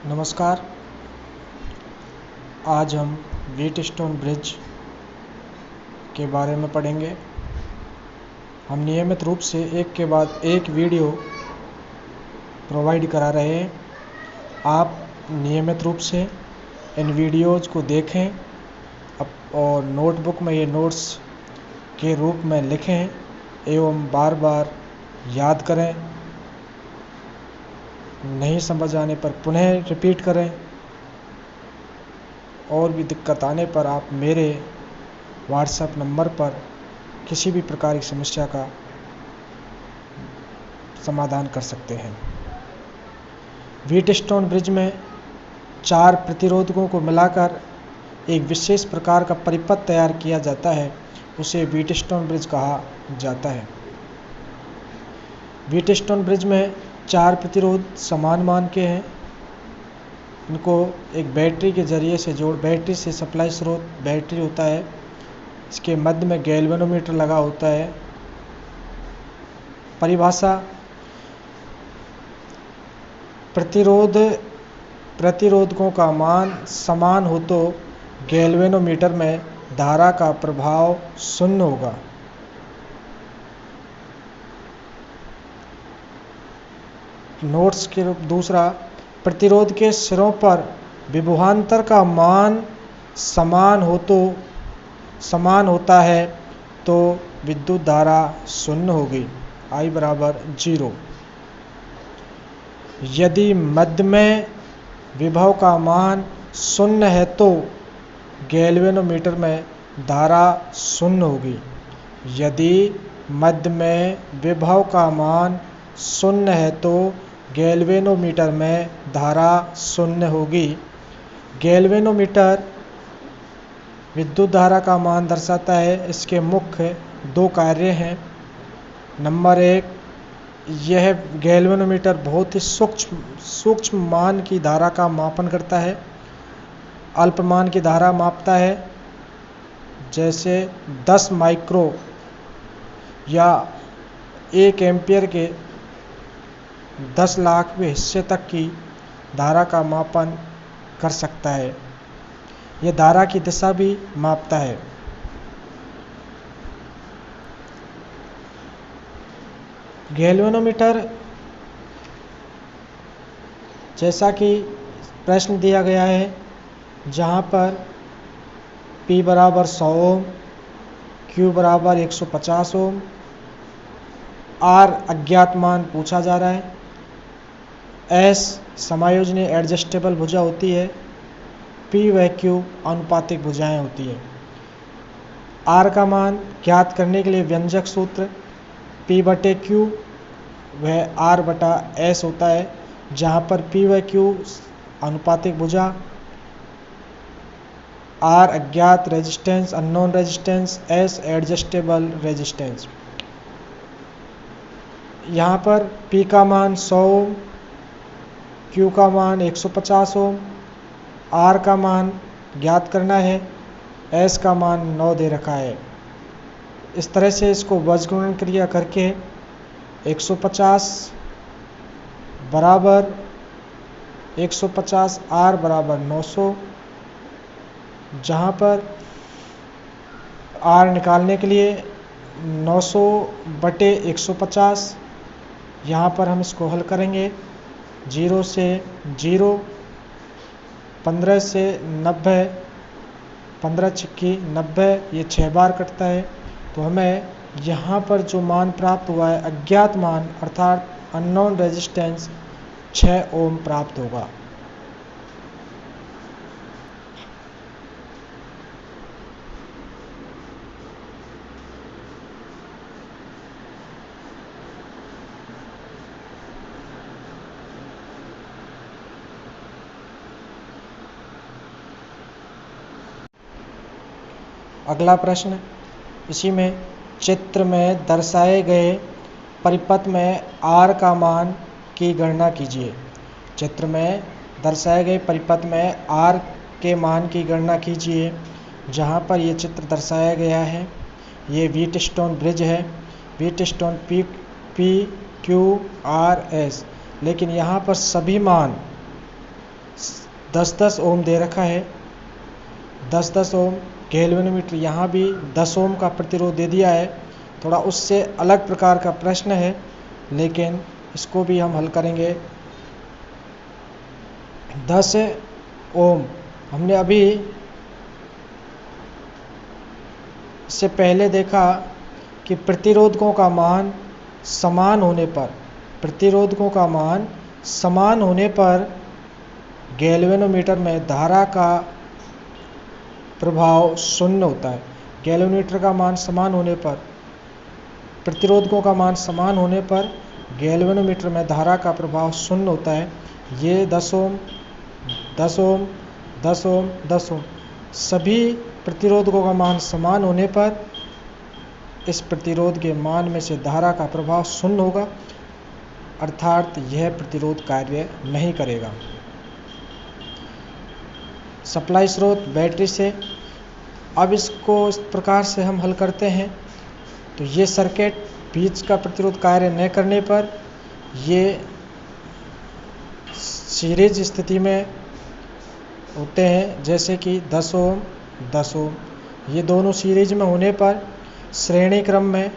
नमस्कार। आज हम व्हीटस्टोन ब्रिज के बारे में पढ़ेंगे। हम नियमित रूप से एक के बाद एक वीडियो प्रोवाइड करा रहे हैं। आप नियमित रूप से इन वीडियोज़ को देखें और नोटबुक में ये नोट्स के रूप में लिखें एवं बार बार याद करें। नहीं समझ आने पर पुनः रिपीट करें। और भी दिक्कत आने पर आप मेरे व्हाट्सएप नंबर पर किसी भी प्रकार की समस्या का समाधान कर सकते हैं। व्हीटस्टोन ब्रिज में 4 प्रतिरोधकों को मिलाकर एक विशेष प्रकार का परिपथ तैयार किया जाता है, उसे व्हीटस्टोन ब्रिज कहा जाता है। व्हीटस्टोन ब्रिज में 4 प्रतिरोध समान मान के हैं। इनको एक बैटरी के ज़रिए से बैटरी से सप्लाई स्रोत बैटरी होता है। इसके मध्य में गैल्वेनोमीटर लगा होता है। परिभाषा: प्रतिरोधकों का मान समान हो तो गैल्वेनोमीटर में धारा का प्रभाव शून्य होगा। नोट्स के दूसरा, प्रतिरोध के सिरों पर विभवांतर का मान समान होता है तो विद्युत धारा शून्य होगी, I बराबर 0। यदि मध्य में विभव का मान शून्य है तो गैल्वेनोमीटर में धारा शून्य होगी। यदि मध्य में विभव का मान शून्य है तो गैल्वेनोमीटर में धारा शून्य होगी। गैल्वेनोमीटर विद्युत धारा का मान दर्शाता है। इसके मुख्य 2 कार्य हैं। नंबर 1, यह गैल्वेनोमीटर बहुत ही सूक्ष्म मान की धारा का मापन करता है। अल्प मान की धारा मापता है, जैसे 10 माइक्रो या 1 एम्पियर के 10 लाखवें हिस्से तक की धारा का मापन कर सकता है। यह धारा की दिशा भी मापता है। गैल्वेनोमीटर, जैसा कि प्रश्न दिया गया है, जहाँ पर P बराबर 100 ओम, Q बराबर 150 ओम, R अज्ञात मान पूछा जा रहा है, S समायोजनीय एडजस्टेबल भुजा होती है, P व Q अनुपातिक भुजाएं होती है। R का मान ज्ञात करने के लिए व्यंजक सूत्र P बटे Q वह R बटा S होता है, जहाँ पर P व Q अनुपातिक भुजा, R अज्ञात resistance unknown resistance, S adjustable resistance. यहाँ पर P का मान 100 ओम, Q का मान 150 ओम, R का मान ज्ञात करना है, S का मान 9 दे रखा है। इस तरह से इसको बीजगणन क्रिया करके 150 बराबर 150 R बराबर 900, जहाँ पर R निकालने के लिए 900 बटे 150, यहाँ पर हम इसको हल करेंगे। 0 से 0, 15 से 90, 15 छिक्की 90, ये 6 बार कटता है। तो हमें यहाँ पर जो मान प्राप्त हुआ है अज्ञात मान अर्थात अननोन रेजिस्टेंस 6 ओम प्राप्त होगा। अगला प्रश्न, इसी में चित्र में दर्शाए गए परिपथ में R का मान की गणना कीजिए। चित्र में दर्शाए गए परिपथ में R के मान की गणना कीजिए। जहाँ पर ये चित्र दर्शाया गया है, ये व्हीटस्टोन ब्रिज है। Wheatstone P Q R S, लेकिन यहाँ पर सभी मान 10-10 ओम दे रखा है, 10-10 ओम गैल्वेनोमीटर, यहाँ भी 10 ओम का प्रतिरोध दे दिया है। थोड़ा उससे अलग प्रकार का प्रश्न है, लेकिन इसको भी हम हल करेंगे। 10 ओम हमने अभी इससे पहले देखा कि प्रतिरोधकों का मान समान होने पर, प्रतिरोधकों का मान समान होने पर गैल्वेनोमीटर में धारा का प्रभाव शून्य होता है। गैल्वेनोमीटर का मान समान होने पर, प्रतिरोधकों का मान समान होने पर गैल्वेनोमीटर में धारा का प्रभाव शून्य होता है। ये 10 ओम, 10 ओम, 10 ओम, 10 ओम, सभी प्रतिरोधकों का मान समान होने पर इस प्रतिरोध के मान में से धारा का प्रभाव शून्य होगा, अर्थात यह प्रतिरोध कार्य नहीं करेगा। सप्लाई स्रोत बैटरी से, अब इसको इस प्रकार से हम हल करते हैं। तो ये सर्किट बीच का प्रतिरोध कार्य न करने पर ये सीरीज स्थिति में होते हैं, जैसे कि 10 ओम, 10 ओम, ये दोनों सीरीज में होने पर श्रेणी क्रम में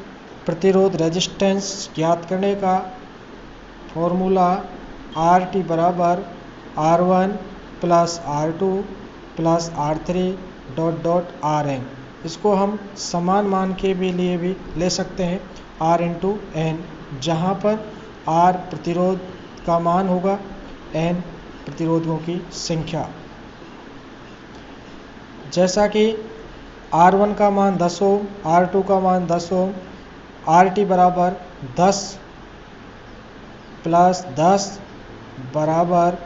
प्रतिरोध रेजिस्टेंस ज्ञात करने का फॉर्मूला RT बराबर R1 plus R2 plus R3 dot dot Rn। इसको हम समान मान के लिए भी ले सकते हैं, R इंटू N, जहाँ पर R प्रतिरोध का मान होगा, N प्रतिरोधों की संख्या। जैसा कि R1 का मान 10 ओम, R2 का मान 10 ओम, RT बराबर 10 प्लस 10 बराबर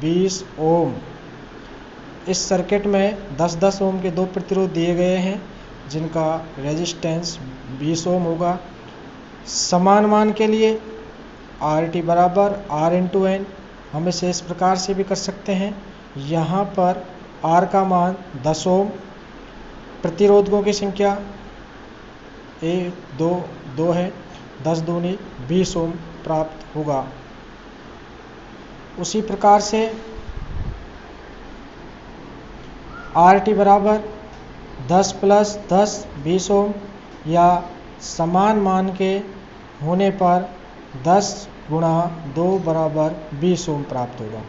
20 ओम। इस सर्किट में 10-10 ओम के दो प्रतिरोध दिए गए हैं, जिनका रेजिस्टेंस 20 ओम होगा। समान मान के लिए RT बराबर R इंटू N, हम इसे इस प्रकार से भी कर सकते हैं। यहाँ पर R का मान 10 ओम, प्रतिरोधकों की संख्या 1, 2, 2 है, 10 दूनी 20 ओम प्राप्त होगा। उसी प्रकार से RT बराबर 10 प्लस 10 20 ओम, या समान मान के होने पर 10 गुणा 2 बराबर 20 ओम प्राप्त होगा।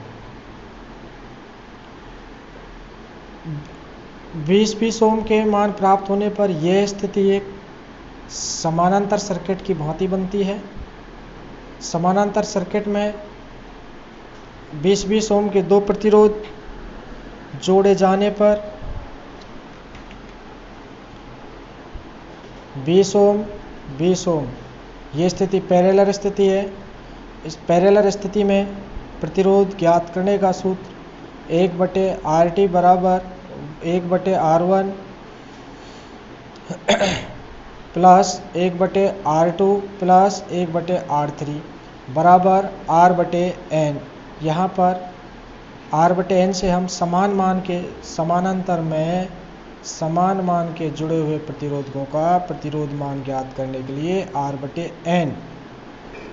20-20 ओम के मान प्राप्त होने पर यह स्थिति एक समानांतर सर्किट की भांति बनती है। समानांतर सर्किट में 20-20 ओम के दो प्रतिरोध जोड़े जाने पर 20 ओम 20 ओम, ये स्थिति पैरेलल स्थिति है। इस पैरेलल स्थिति में प्रतिरोध ज्ञात करने का सूत्र 1/RT बराबर 1/R1 plus 1/R2 plus 1/R3 बराबर R/N। यहाँ पर R/N से हम समान मान के समानांतर में समान मान के जुड़े हुए प्रतिरोधकों का प्रतिरोध मान ज्ञात करने के लिए R/N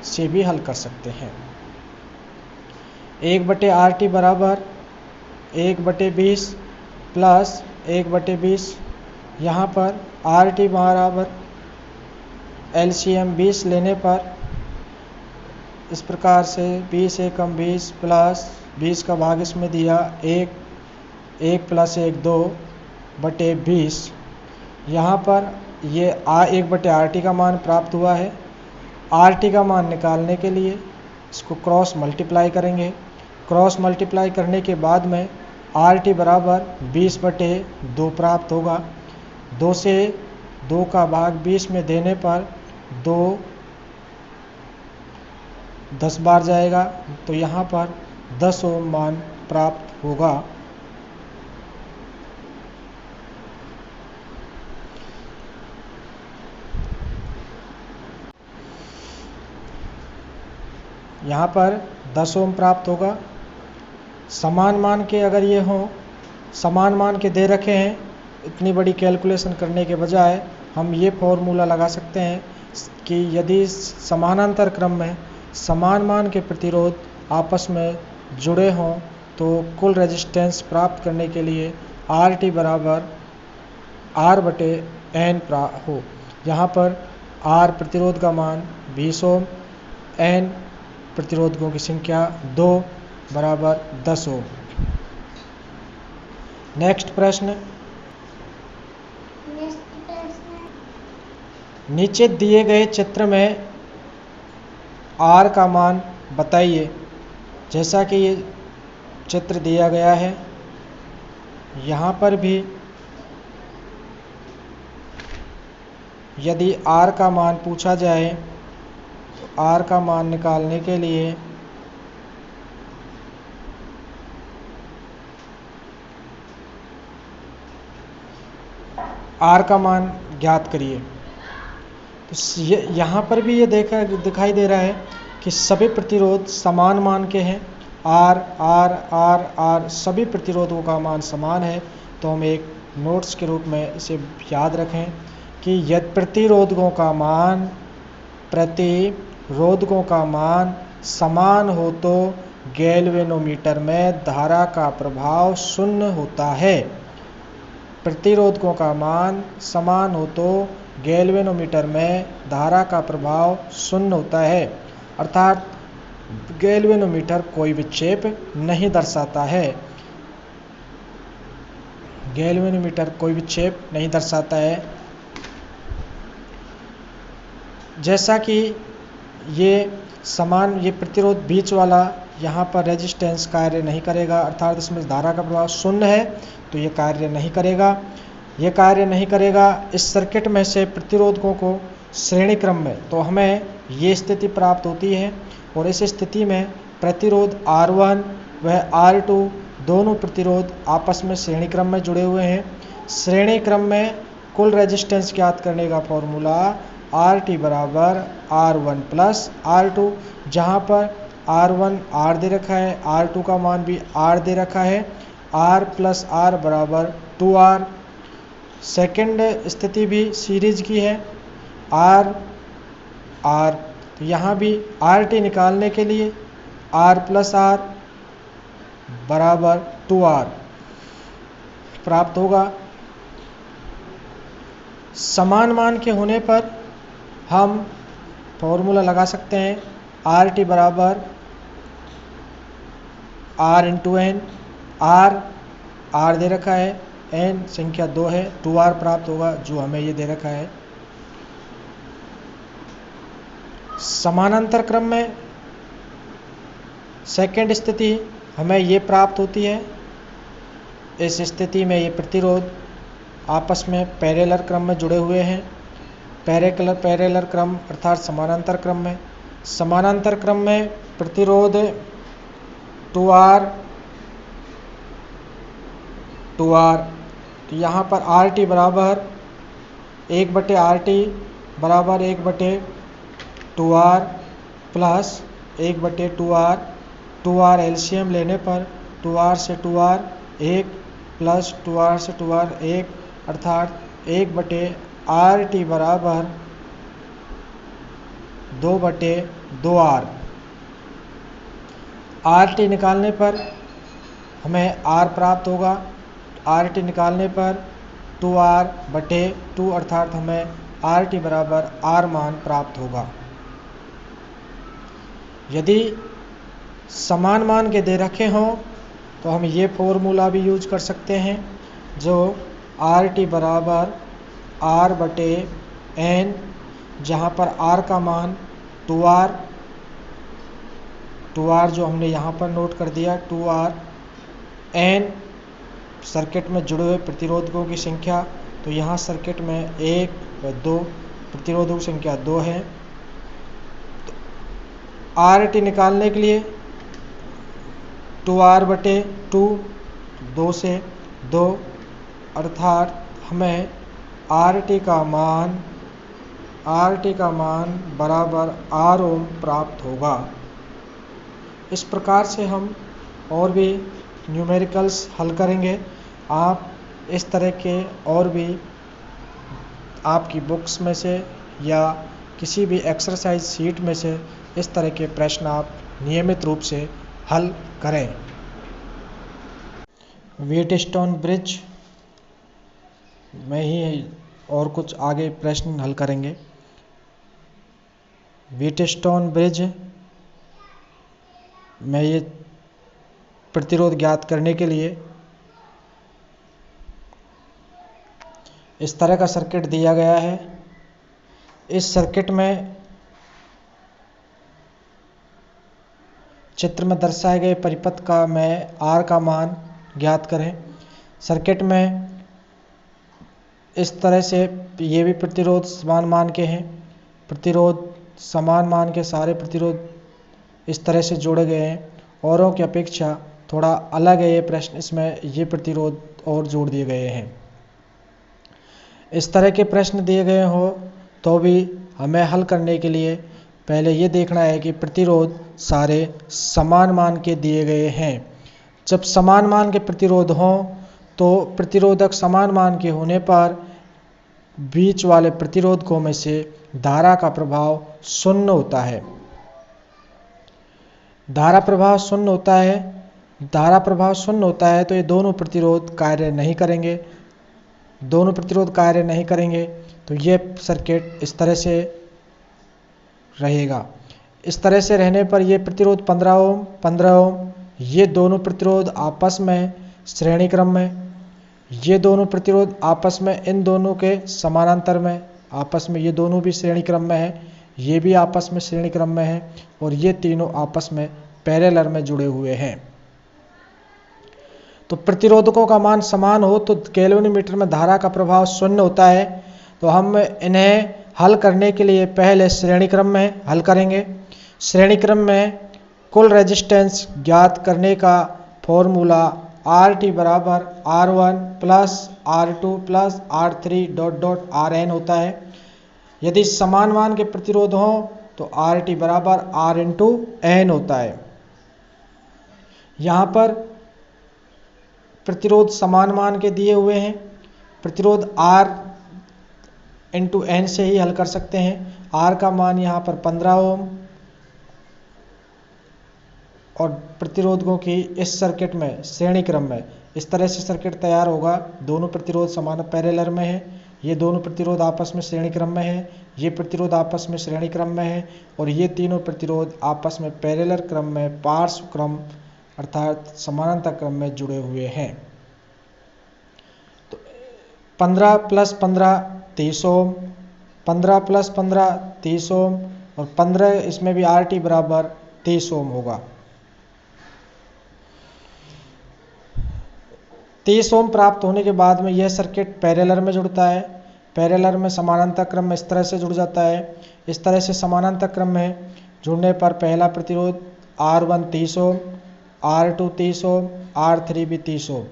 से भी हल कर सकते हैं। 1/RT बराबर 1/20 प्लस 1/20, यहाँ पर RT बराबर LCM 20 लेने पर इस प्रकार से 20 एकम 20 प्लस 20 का भाग इसमें दिया 1 प्लस 1 2/20। यहाँ पर ये 1/RT का मान प्राप्त हुआ है। RT का मान निकालने के लिए इसको क्रॉस मल्टीप्लाई करेंगे। क्रॉस मल्टीप्लाई करने के बाद में RT बराबर 20/2 प्राप्त होगा। 2 से 2 का भाग 20 में देने पर 2 10 बार जाएगा, तो यहाँ पर 10 ओम मान प्राप्त होगा। यहाँ पर 10 ओम प्राप्त होगा। समान मान के अगर ये हों, समान मान के दे रखे हैं, इतनी बड़ी कैलकुलेशन करने के बजाय हम ये फॉर्मूला लगा सकते हैं कि यदि समानांतर क्रम में समान मान के प्रतिरोध आपस में जुड़े हों तो कुल रेजिस्टेंस प्राप्त करने के लिए RT बराबर R/N हो। यहाँ पर R प्रतिरोध का मान 20 ओम, N प्रतिरोधकों की संख्या 2 बराबर 10 ओम। नेक्स्ट प्रश्न, नीचे दिए गए चित्र में R का मान बताइए। जैसा कि ये चित्र दिया गया है, यहाँ पर भी यदि R का मान पूछा जाए तो R का मान निकालने के लिए R का मान ज्ञात करिए। तो यहाँ पर भी ये दिखाई दे रहा है कि सभी प्रतिरोध समान मान के हैं। R सभी प्रतिरोधों का मान समान है। तो हम एक नोट्स के रूप में इसे याद रखें कि यदि प्रतिरोधकों का मान समान हो तो गैल्वेनोमीटर में धारा का प्रभाव शून्य होता है। प्रतिरोधकों का मान समान हो तो गैल्वेनोमीटर में धारा का प्रभाव शून्य होता है, अर्थात गैल्वेनोमीटर कोई विक्षेप नहीं दर्शाता है। गैल्वेनोमीटर कोई विक्षेप नहीं दर्शाता है। जैसा कि ये प्रतिरोध बीच वाला यहाँ पर रेजिस्टेंस कार्य नहीं करेगा, अर्थात इसमें धारा का प्रभाव शून्य है, तो ये कार्य नहीं करेगा। इस सर्किट में से प्रतिरोधकों को श्रेणी क्रम में तो हमें ये स्थिति प्राप्त होती है, और इस स्थिति में प्रतिरोध R1 व R2 दोनों प्रतिरोध आपस में श्रेणी क्रम में जुड़े हुए हैं। श्रेणी क्रम में कुल रेजिस्टेंस ज्ञात करने का फॉर्मूला RT बराबर R1 प्लस R2, जहाँ पर R1 R दे रखा है, R2 का मान भी R दे रखा है। R प्लस R बराबर 2R। सेकंड स्थिति भी सीरीज की है, R तो यहाँ भी RT निकालने के लिए R प्लस R बराबर 2R प्राप्त होगा। समान मान के होने पर हम फॉर्मूला लगा सकते हैं, RT बराबर R इंटू N। R दे रखा है, N संख्या 2 है, 2R प्राप्त होगा जो हमें ये दे रखा है। समानांतर क्रम में सेकंड स्थिति हमें ये प्राप्त होती है। इस स्थिति में ये प्रतिरोध आपस में पैरेलल क्रम में जुड़े हुए हैं। पैरेलल क्रम अर्थात समानांतर क्रम में प्रतिरोध 2R तो यहाँ पर RT बराबर 1/RT बराबर 1/2R plus 1/2R। 2R LCM लेने पर 2R से 2R 1 प्लस 2R से 2R 1, अर्थात 1/RT बराबर 2/2R। RT निकालने पर हमें R प्राप्त होगा। RT निकालने पर 2R/2, अर्थात हमें RT बराबर R मान प्राप्त होगा। यदि समान मान के दे रखे हों तो हम ये फॉर्मूला भी यूज कर सकते हैं, जो RT बराबर R/N, जहाँ पर R का मान 2R जो हमने यहाँ पर नोट कर दिया 2R, N सर्किट में जुड़े हुए प्रतिरोधकों की संख्या, तो यहाँ सर्किट में 1 व 2 प्रतिरोधकों की संख्या 2 है। तो RT निकालने के लिए 2R/2, 2 से 2, अर्थात हमें RT का मान बराबर R ओम प्राप्त होगा। इस प्रकार से हम और भी न्यूमेरिकल्स हल करेंगे। आप इस तरह के और भी आपकी बुक्स में से या किसी भी एक्सरसाइज शीट में से इस तरह के प्रश्न आप नियमित रूप से हल करें। व्हीटस्टोन ब्रिज में ही और कुछ आगे प्रश्न हल करेंगे। व्हीटस्टोन ब्रिज में ये प्रतिरोध ज्ञात करने के लिए इस तरह का सर्किट दिया गया है। इस सर्किट में चित्र में दर्शाए गए परिपथ का में R का मान ज्ञात करें। सर्किट में इस तरह से ये भी प्रतिरोध समान मान के हैं। प्रतिरोध समान मान के सारे प्रतिरोध इस तरह से जोड़े गए हैं। औरों की अपेक्षा थोड़ा अलग है ये प्रश्न, इसमें ये प्रतिरोध और जोड़ दिए गए हैं। इस तरह के प्रश्न दिए गए हो तो भी हमें हल करने के लिए पहले ये देखना है कि प्रतिरोध सारे समान मान के दिए गए हैं। जब समान मान के प्रतिरोध हों तो प्रतिरोधक समान मान के होने पर बीच वाले प्रतिरोधकों में से धारा का प्रभाव शून्य होता है। धारा प्रभाव शून्य होता है। धारा प्रभाव शून्य होता है तो ये दोनों प्रतिरोध कार्य नहीं करेंगे। दोनों प्रतिरोध कार्य नहीं करेंगे तो ये सर्किट इस तरह से रहेगा। इस तरह से रहने पर ये प्रतिरोध 15 ओम ये दोनों प्रतिरोध आपस में श्रेणी क्रम में, ये दोनों प्रतिरोध आपस में इन दोनों के समानांतर में, आपस में ये दोनों भी श्रेणी क्रम में है, ये भी आपस में श्रेणी क्रम में है और ये तीनों आपस में पैरेलल में जुड़े हुए हैं। तो प्रतिरोधकों का मान समान हो तो कैल्विनोमीटर में धारा का प्रभाव शून्य होता है। तो हम इन्हें हल करने के लिए पहले श्रेणी क्रम में हल करेंगे। श्रेणी क्रम में कुल रेजिस्टेंस ज्ञात करने का फॉर्मूला RT बराबर R1 plus R2 plus R3 dot dot RN होता है। यदि समान मान के प्रतिरोध हों तो RT बराबर R इंटू N होता है। यहाँ पर प्रतिरोध समान मान के दिए हुए हैं। प्रतिरोध R इंटू N से ही हल कर सकते हैं। R का मान यहाँ पर 15 ओम और प्रतिरोधकों की इस सर्किट में श्रेणी क्रम में इस तरह से सर्किट तैयार होगा। दोनों प्रतिरोध समान पैरेलल में है। ये दोनों प्रतिरोध आपस में श्रेणी क्रम में है। ये प्रतिरोध आपस में श्रेणी क्रम में है और ये तीनों प्रतिरोध आपस में पैरेलल क्रम में पार्श्व क्रम अर्थात समानांतर क्रम में जुड़े हुए हैं। तो 15 प्लस 15 30 ओम, 15 प्लस 15 30 ओम और 15 इसमें भी RT बराबर 30 ओम होगा। 30 ओम प्राप्त होने के बाद में यह सर्किट पैरेलल में जुड़ता है। पैरेलल में समानांतर क्रम में इस तरह से जुड़ जाता है। इस तरह से समानांतर क्रम में जुड़ने पर पहला प्रतिरोध R1 30 ओम, R2 30 ओम, R3 भी 30 ओम।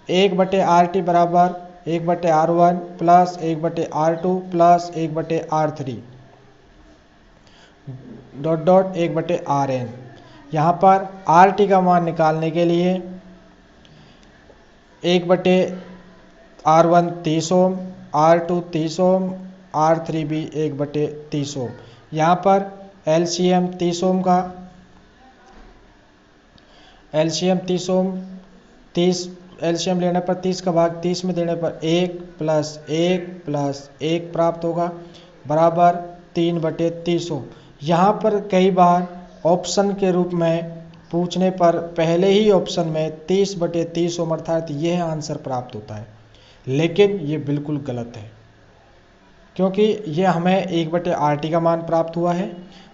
1/RT बराबर 1/R1 plus 1/R2 plus 1/R3 dot dot 1/RN। यहाँ पर RT का मान निकालने के लिए 1/R1 30 ओम, R2 30 ओम, R3 भी 1/30 ओम। यहाँ पर LCM 30 ओम का LCM 30 ओम 30 LCM लेने पर 30 का भाग 30 में देने पर 1 प्लस 1 प्लस 1 प्राप्त होगा बराबर 3/30 ओम। यहाँ पर कई बार ऑप्शन के रूप में पूछने पर पहले ही ऑप्शन में 30/30 ओम अर्थात यह आंसर प्राप्त होता है, लेकिन ये बिल्कुल गलत है क्योंकि ये हमें 1/RT का मान प्राप्त हुआ है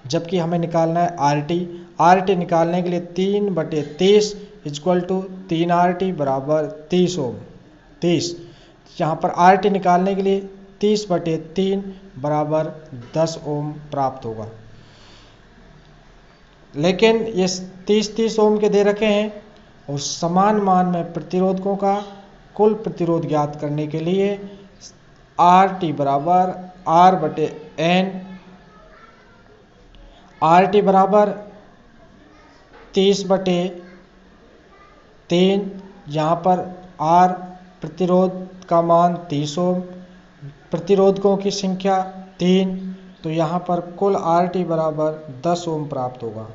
जबकि हमें निकालना है RT। RT निकालने के लिए 3/30 इक्वल टू 3RT बराबर 30 ओम। 30 यहाँ पर RT निकालने के लिए 30/3 बराबर 10 ओम प्राप्त होगा। लेकिन ये 30-30 ओम के दे रखे हैं और समान मान में प्रतिरोधकों का कुल प्रतिरोध ज्ञात करने के लिए RT बराबर R/N, RT बराबर 30/3, यहाँ पर R प्रतिरोध का मान 30 ओम, प्रतिरोधकों की संख्या 3, तो यहाँ पर कुल RT बराबर 10 ओम प्राप्त होगा।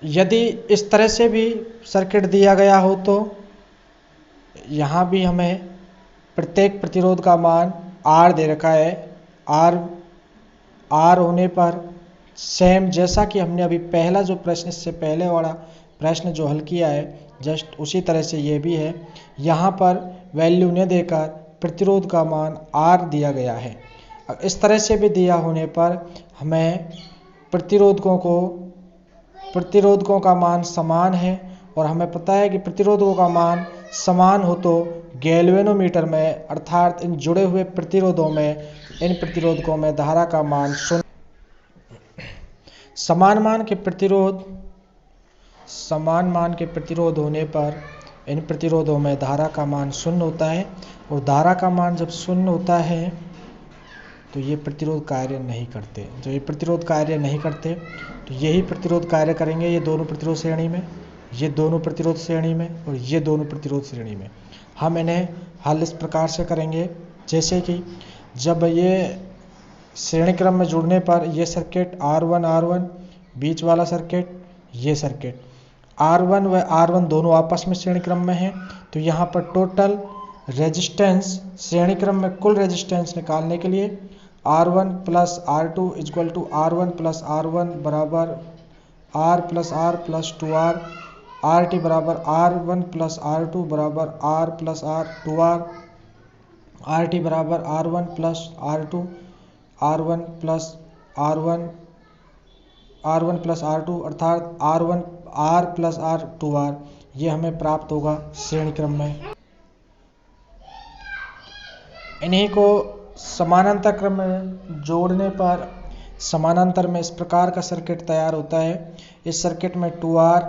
यदि इस तरह से भी सर्किट दिया गया हो तो यहाँ भी हमें प्रत्येक प्रतिरोध का मान R दे रखा है। R होने पर सेम जैसा कि हमने अभी पहला जो प्रश्न, इससे पहले वाला प्रश्न जो हल किया है, जस्ट उसी तरह से ये भी है। यहाँ पर वैल्यू न देकर प्रतिरोध का मान R दिया गया है। इस तरह से भी दिया होने पर हमें प्रतिरोधकों का मान समान है, और हमें पता है कि प्रतिरोधकों का मान समान हो तो गैल्वेनोमीटर में, अर्थात इन जुड़े हुए प्रतिरोधों में, इन प्रतिरोधकों में धारा का मान शून्य। समान मान के प्रतिरोध होने पर इन प्रतिरोधों में धारा का मान शून्य होता है, और धारा का मान जब शून्य होता है तो ये प्रतिरोध कार्य नहीं करते। जब ये प्रतिरोध कार्य नहीं करते तो यही प्रतिरोध कार्य करेंगे, ये दोनों प्रतिरोध श्रेणी में, ये दोनों प्रतिरोध श्रेणी में, और ये दोनों प्रतिरोध श्रेणी में। हम इन्हें हल इस प्रकार से करेंगे, जैसे कि जब ये श्रेणी क्रम में जुड़ने पर ये सर्किट R1 बीच वाला सर्किट, ये सर्किट R1 व R1 दोनों आपस में श्रेणी क्रम में हैं, तो यहाँ पर टोटल रेजिस्टेंस, श्रेणी क्रम में कुल रेजिस्टेंस निकालने के लिए R1 plus R2 equal to R1 plus R1 बराबर R plus R plus 2R, RT बराबर R1 प्लस R2 बराबर R plus R 2R, RT बराबर R1 plus R2, R1 plus R2 अर्थात R प्लस R 2R, ये हमें प्राप्त होगा श्रेणी क्रम में। इन्हीं को समानांतर क्रम में जोड़ने पर समानांतर में इस प्रकार का सर्किट तैयार होता है। इस सर्किट में 2R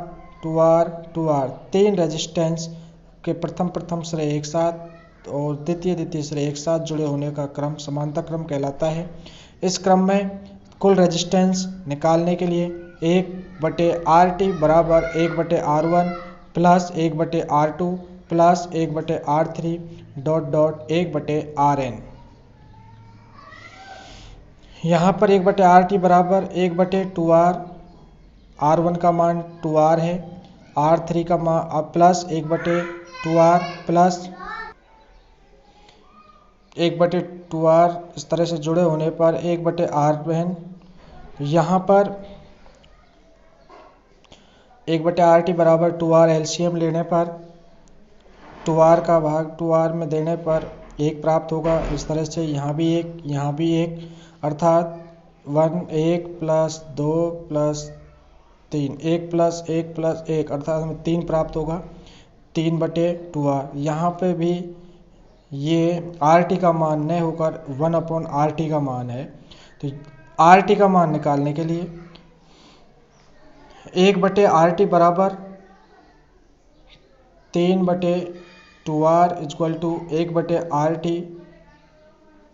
तीन रेजिस्टेंस के प्रथम श्रेय एक साथ और द्वितीय श्रेय एक साथ जुड़े होने का क्रम समांतर क्रम कहलाता है। इस क्रम में कुल रेजिस्टेंस निकालने के लिए 1/RT बराबर 1/R1 plus 1/R2 plus 1/R3 dot 1/RN। यहाँ पर 1/RT बराबर 1/2R, R1 का मान 2R है, R3 का मान प्लस 1/2R प्लस 1/2R, इस तरह से जुड़े होने पर 1/RN। यहाँ पर 1/RT बराबर 2R, एलसीएम लेने पर 2R का भाग 2R में देने पर 1 प्राप्त होगा। इस तरह से यहाँ भी एक अर्थात 1 प्लस 2 प्लस 3, 1 प्लस 1 प्लस 1 अर्थात हमें 3 प्राप्त होगा, 3/2R। यहाँ पे भी ये RT का मान न होकर 1/RT का मान है, तो RT का मान निकालने के लिए 1/RT बराबर 3/2R equal to 1/RT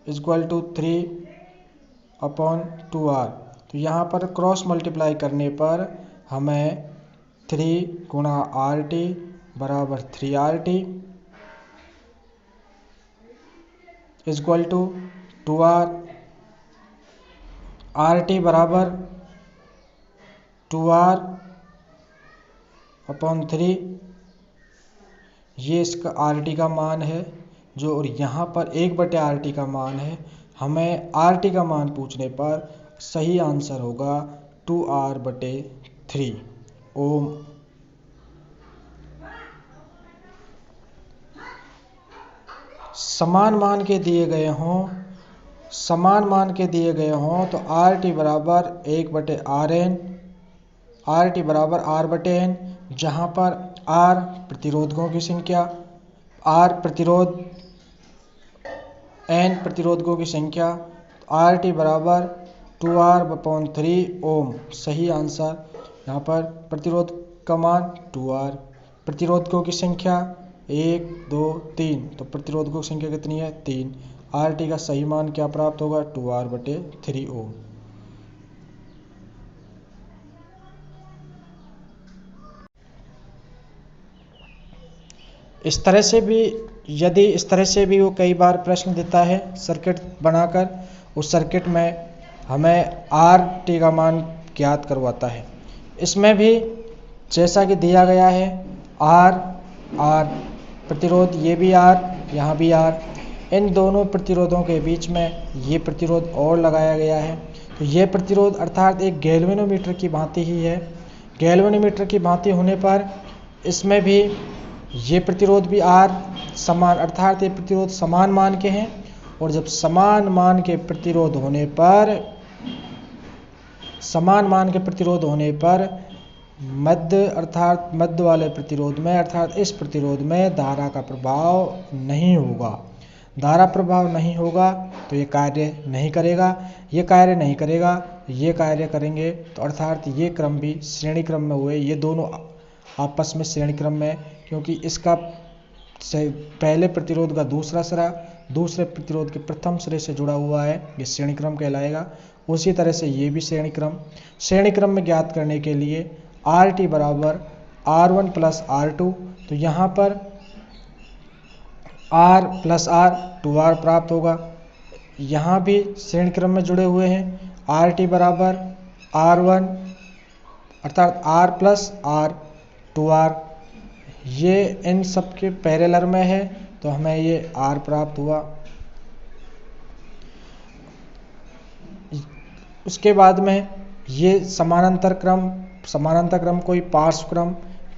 equal to 3/2R। तो यहाँ पर क्रॉस मल्टीप्लाई करने पर हमें 3 गुणा RT बराबर 3RT equal to 2R, RT बराबर 2R/3, ये इसका RT का मान है जो, और यहाँ पर 1/RT का मान है। हमें RT का मान पूछने पर सही आंसर होगा 2R/3 ओम। समान मान के दिए गए हों तो RT बराबर 1/RN, RT बराबर R/N, जहाँ पर R प्रतिरोधकों की संख्या, R प्रतिरोध, N प्रतिरोधकों की संख्या, RT बराबर 2R/3 ओम। सही आंसर यहाँ पर प्रतिरोध का मान 2R, प्रतिरोधकों की संख्या 1 2 3, तो प्रतिरोधकों की संख्या कितनी है 3। RT का सही मान क्या प्राप्त होगा 2R/3 ओम। इस तरह से भी वो कई बार प्रश्न देता है सर्किट बनाकर, उस सर्किट में हमें RT का मान ज्ञात करवाता है। इसमें भी जैसा कि दिया गया है आर प्रतिरोध, ये भी आर, यहाँ भी आर, इन दोनों प्रतिरोधों के बीच में ये प्रतिरोध और लगाया गया है। तो ये प्रतिरोध अर्थात एक गैल्वेनोमीटर की भांति ही है। गैल्वेनोमीटर की भांति होने पर इसमें भी ये प्रतिरोध भी आर समान, अर्थात ये प्रतिरोध समान मान के हैं। और जब समान मान के प्रतिरोध होने पर मध्य अर्थात मध्य वाले प्रतिरोध में, अर्थात इस प्रतिरोध में धारा का प्रभाव नहीं होगा। धारा प्रभाव नहीं होगा तो ये कार्य नहीं करेगा। ये कार्य नहीं करेगा, ये कार्य करेंगे, तो अर्थात ये क्रम भी श्रेणी क्रम में हुए। ये दोनों आपस में श्रेणी क्रम में, क्योंकि इसका पहले प्रतिरोध का दूसरा सिरा दूसरे प्रतिरोध के प्रथम सिरे से जुड़ा हुआ है, ये श्रेणी क्रम कहलाएगा। उसी तरह से ये भी श्रेणी क्रम में ज्ञात करने के लिए आर टी बराबर R1 प्लस R2, तो यहाँ पर R प्लस R 2R प्राप्त होगा। यहाँ भी श्रेणी क्रम में जुड़े हुए हैं। आर टी बराबर R1 अर्थात R प्लस R 2R, ये इन सब के पैरेलल में है, तो हमें ये R प्राप्त हुआ। उसके बाद में ये समानांतर क्रम कोई पार्श्व क्रम,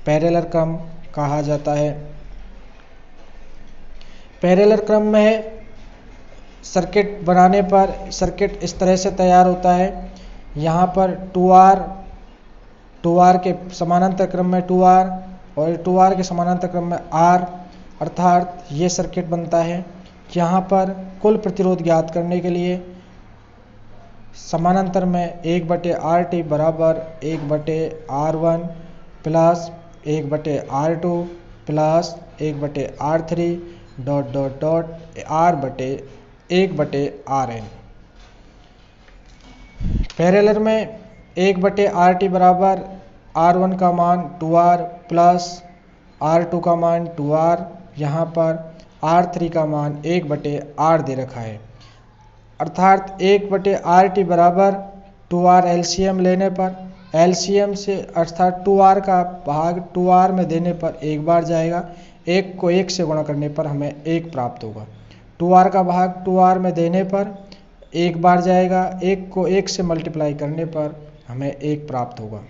पैरेलल क्रम कहा जाता है। पैरेलल क्रम में सर्किट बनाने पर सर्किट इस तरह से तैयार होता है। यहाँ पर 2R के समानांतर क्रम में 2R और 2R के समानांतर क्रम में R, अर्थात ये सर्किट बनता है। यहाँ पर कुल प्रतिरोध ज्ञात करने के लिए समानांतर में 1/RT बराबर 1/R1 plus 1/R2 plus 1/R3 R/1/RN। Parallel में 1/RT बराबर R1 का मान 2R प्लस R2 का मान 2R, यहाँ पर R3 का मान 1/R दे रखा है। अर्थात 1/RT बराबर 2R LCM लेने पर, LCM से अर्थात 2R का भाग 2R में देने पर एक बार जाएगा, 1 को 1 से गुणा करने पर हमें 1 प्राप्त होगा। 2R का भाग 2R में देने पर एक बार जाएगा, 1 को 1 से मल्टीप्लाई करने पर हमें 1 प्राप्त होगा।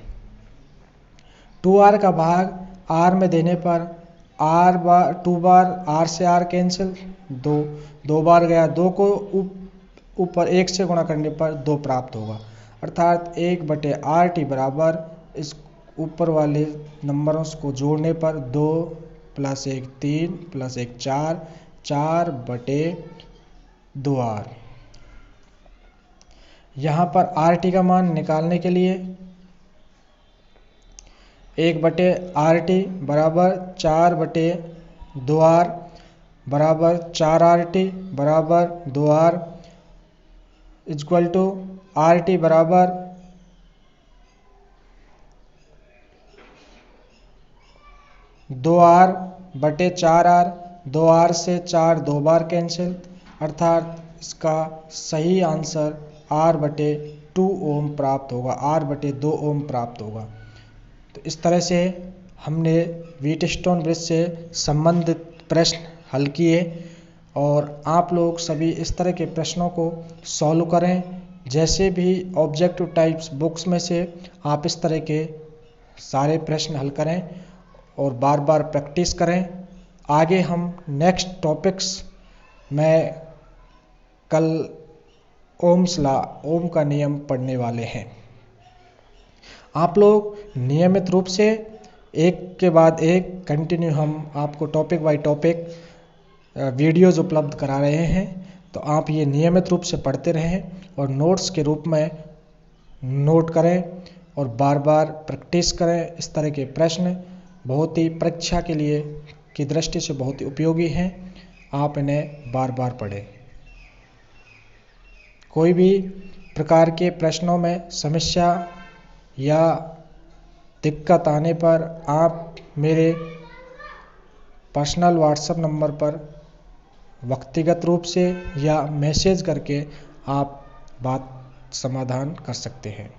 2R का भाग R में देने पर दो बार R से R कैंसिल, 2 बार गया, 2 को ऊपर 1 से गुणा करने पर 2 प्राप्त होगा। अर्थात 1/RT बराबर इस ऊपर वाले नंबरों को जोड़ने पर 2 + 1 3 + 1 4, 4/2R। यहाँ पर RT का मान निकालने के लिए 1/RT बराबर 4/2R बराबर 4RT बराबर 2R इक्वल टू RT बराबर 2R/4R, 2R से 4 2 बार कैंसिल, अर्थात इसका सही आंसर R/2 ओम प्राप्त होगा, R/2 ओम प्राप्त होगा। तो इस तरह से हमने व्हीटस्टोन ब्रिज से संबंधित प्रश्न हल किए और आप लोग सभी इस तरह के प्रश्नों को सॉल्व करें। जैसे भी ऑब्जेक्टिव टाइप्स बुक्स में से आप इस तरह के सारे प्रश्न हल करें और बार बार प्रैक्टिस करें। आगे हम नेक्स्ट टॉपिक्स में कल ओम्स लॉ, ओम का नियम पढ़ने वाले हैं। आप लोग नियमित रूप से एक के बाद एक कंटिन्यू हम आपको टॉपिक बाय टॉपिक वीडियोज़ उपलब्ध करा रहे हैं, तो आप ये नियमित रूप से पढ़ते रहें और नोट्स के रूप में नोट करें और बार बार प्रैक्टिस करें। इस तरह के प्रश्न बहुत ही परीक्षा के लिए की दृष्टि से बहुत ही उपयोगी हैं, आप इन्हें बार बार पढ़ें। कोई भी प्रकार के प्रश्नों में समस्या या दिक्कत आने पर आप मेरे पर्सनल व्हाट्सएप नंबर पर व्यक्तिगत रूप से या मैसेज करके आप बात समाधान कर सकते हैं।